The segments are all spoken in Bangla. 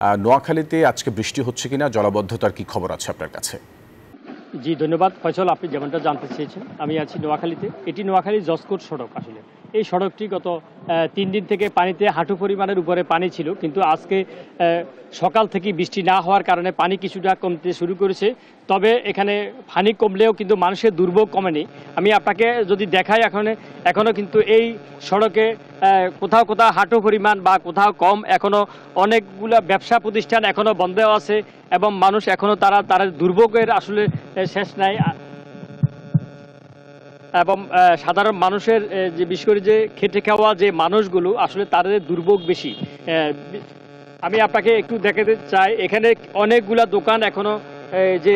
নোয়াখালীতে আজকে বৃষ্টি হচ্ছে কিনা, জলাবদ্ধতার কি খবর আছে আপনার কাছে? জি ধন্যবাদ ফয়সল, আপনি যেমনটা জানতে চেয়েছেন। আমি আছি নোয়াখালীতে। এটি নোয়াখালী জসকোট সড়ক। আসলে এই সড়কটি গত 3 দিন থেকে পানিতে হাঁটু পরিমাণের উপরে পানি ছিল, কিন্তু আজকে সকাল থেকে বৃষ্টি না হওয়ার কারণে পানি কিছুটা কমতে শুরু করেছে। তবে এখানে পানি কমলেও কিন্তু মানুষের দুর্ভোগ কমেনি। আমি আপনাকে যদি দেখাই, এখনও কিন্তু এই সড়কে কোথাও কোথাও হাঁটু পরিমাণ বা কোথাও কম, এখনও অনেকগুলো ব্যবসা প্রতিষ্ঠান এখনও বন্ধ আছে এবং মানুষ এখনও তারা দুর্ভোগের আসলে শেষ নাই। এবং সাধারণ মানুষের যে বিশেষ করে যে খেটে খাওয়া যে মানুষগুলো, আসলে তাদের দুর্ভোগ বেশি। আমি আপনাকে একটু দেখাতে চাই, এখানে অনেকগুলা দোকান এখনো যে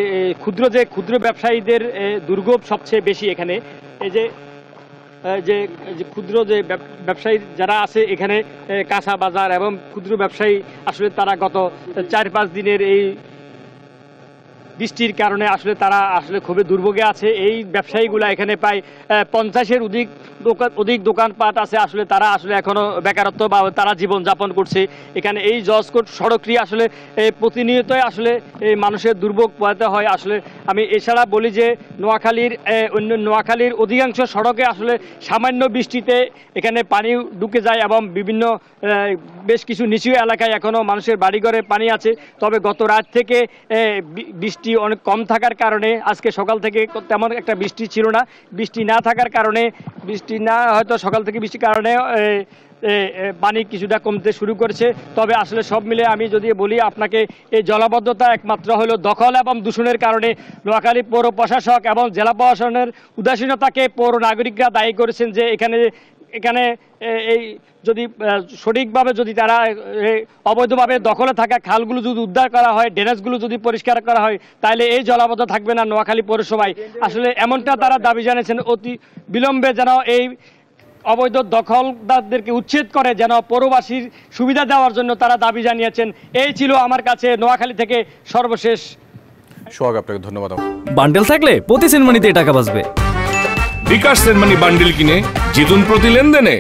ক্ষুদ্র ব্যবসায়ীদের দুর্ভোগ সবচেয়ে বেশি এখানে। এই যে ক্ষুদ্র যে ব্যবসায়ী যারা আছে এখানে, কাঁচা বাজার এবং ক্ষুদ্র ব্যবসায়ী, আসলে তারা গত 4-5 দিনের এই বৃষ্টির কারণে আসলে তারা আসলে খুবই দুর্ভোগে আছে। এই ব্যবসায়ীগুলো এখানে প্রায় 50-এর অধিক দোকানপাট আছে। আসলে তারা আসলে এখনো বেকারত্ব বা তারা জীবনযাপন করছে এখানে। এই জসকোট সড়কটি আসলে প্রতিনিয়তই আসলে এই মানুষের দুর্ভোগ পোহাতে হয়। আসলে আমি এছাড়া বলি যে নোয়াখালীর অধিকাংশ সড়কে আসলে সামান্য বৃষ্টিতে এখানে পানি ঢুকে যায় এবং বিভিন্ন বেশ কিছু নিচু এলাকায় এখনও মানুষের বাড়িঘরে পানি আছে। তবে গত রাত থেকে বৃষ্টি অনেক কম থাকার কারণে আজকে সকাল থেকে তেমন একটা বৃষ্টি ছিল না। বৃষ্টি না থাকার কারণে, হয়তো সকাল থেকে বৃষ্টির কারণে পানি কিছুটা কমতে শুরু করেছে। তবে আসলে সব মিলে আমি যদি বলি আপনাকে, এই জলাবদ্ধতা একমাত্র হলো দখল এবং দূষণের কারণে। নোয়াখালী পৌর প্রশাসক এবং জেলা প্রশাসনের উদাসীনতাকে পৌর নাগরিকরা দায়ী করেছেন যে এখানে এই যদি সঠিকভাবে যদি তারা অবৈধভাবে দখলে থাকা খালগুলো যদি উদ্ধার করা হয়, ড্রেনেজগুলো যদি পরিষ্কার করা হয়, তাহলে এই জলাবদ্ধতা থাকবে না নোয়াখালী পৌরসভায়। আসলে এমনটা তারা দাবি জানিয়েছেন, অতি বিলম্বে যেন এই অবৈধ দখলদারদেরকে উচ্ছেদ করে যেন পৌরবাসীর সুবিধা দেওয়ার জন্য তারা দাবি জানিয়েছেন। এই ছিল আমার কাছে নোয়াখালী থেকে সর্বশেষ। সোহাগ, আপনাকে ধন্যবাদ। বান্ডেল থাকলে প্রতি সেনমানিতে টাকা বাঁচবে। বিকাশ সেনমানি বান্ডেল কিনে জিতুন প্রতি লেনদেনে।